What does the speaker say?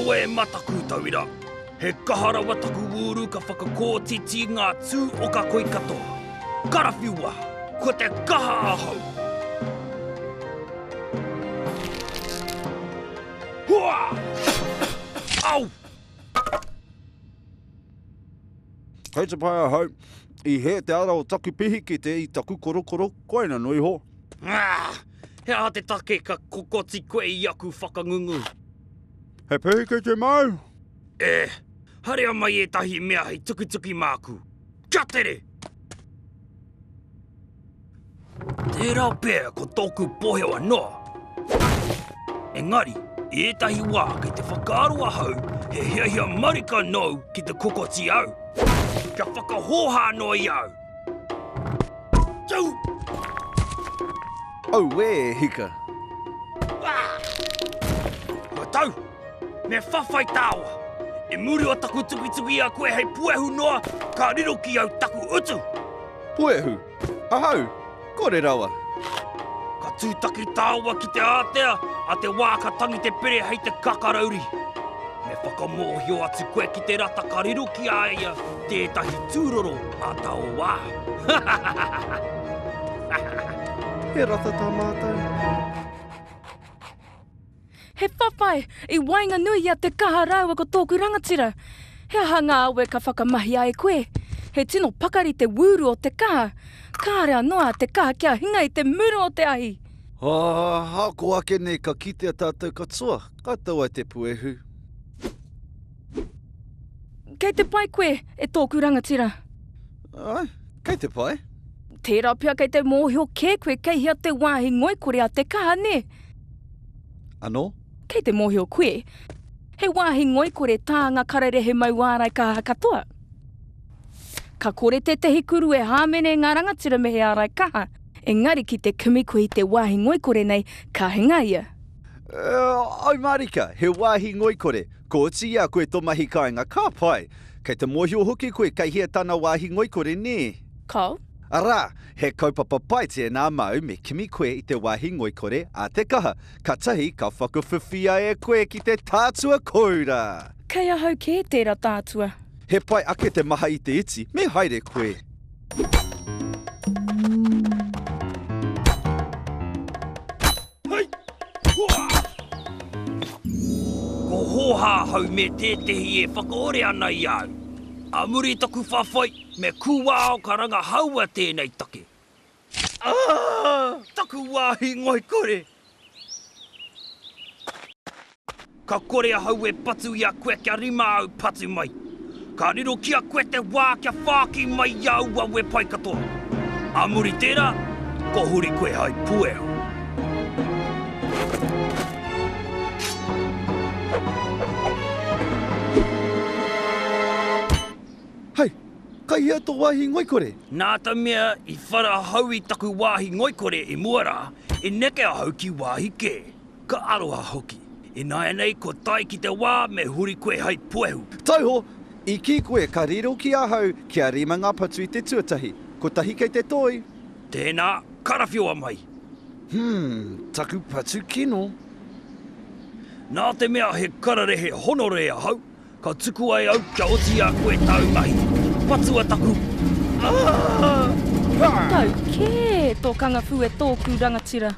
Kaua e mataku tauira. He kaharawa taku uru ka whakakōtiti ngā tū o ka koi katoa. Karawhiua, ko te kaha ahau. Hua! Au! Hei te pai ahau, I he te ara o taku pihi ki te I taku korokoro, koina nui ho. He aha te take ka kokoti koe I aku whakangungu. He pihi ki te mau. Harea mai e tahi mea hei tuki māku. Kia tere! Tērā pēr ko tōku poheo noa. Engari, I etahi wā kei te whakaaroa hau, he hiahia marika nou ki te kokoti au. Kia whakahoha noa I au. Tau! Au e hika. Ko tau, me whawhai tāua. E muri o taku tuki a koe hei puehu noa, ka riro ki au taku utu. Puehu? Ahau, kore rawa. Ka tūtaki tāua ki te ātea, a te wā ka tangi te pere hei te kakarauri. Me whakamōhio atu koe ki te rata ka riro ki a ia, tētahi tūroro a tau wā. He rata tā mātou. He whawhai, I wainga nui a te kaha raua ko tōku rangatira. He aha ngā aue ka whakamahi ai koe. He tino pakari te wūru o te kaha. Kārea noa te kaha kia hinga I te muro o te ahi. Hako ake nei ka kite a tātou katoa. Katoa te puehu. Kei te pai koe e tōku rangatira. Ai, kei te pai. Tērā pia kei te mōhio kē koe kei hia te wāhi ngoikore a te kaha ne. Anō? Kei te mōhio koe, he wāhi ngoikore tā ngā kararehe mai wārai kaha katoa. Ka kore te tehi kuru e hāmene ngā rangatira me he ārai kaha, engari ki te kimiko I te wāhi ngoikore nei ka hinga ia. Ai marika, he wāhi ngoikore. Ko oti ia koe tō mahi kāinga ka pai. Kei te mōhio hoki koe kai hia tāna wāhi ngoikore ne. Kau? Arā, he kaupapa pai te nā mau me kimi koe I te wāhi ngoikore a te kaha. Ka tahi ka whakawhiwhia e koe ki te tātua koura. Kei ahau kē tērā tātua. He pai ake te maha I te iti, me haere koe. Hei! Hua! Ko hoha hau me tētehi e whakaore ana I au. A muri taku whawhai, me kuwā o ka ranga haua tēnei take. Taku wāhi ngoikore! Ka kore a hau e patu I a koe kia rima au patu mai. Ka riro ki a koe te wā kia whāki mai I au a we pai katoa. A muri tērā, ko huri koe hai pueo. Hei, kai ia tō wāhi ngoikore? Nā ta mea I whara hau I taku wāhi ngoikore I muara, I neke a hau ki wāhi kē. Ka aroha hoki. I nāia nei ko tai ki te wā me huri koe hai puehu. Tauho, I ki koe ka riro ki a hau kia rima ngā patu I te tuatahi. Ko tahi kei te toi. Tēnā, karawhiua mai. Taku patu kino. Nā te mea he kararehe honore a hau. Ka tuku ai au kia oti a koe tau mai. Patua taku. Tau kē tō kangafu e tōku rangatira.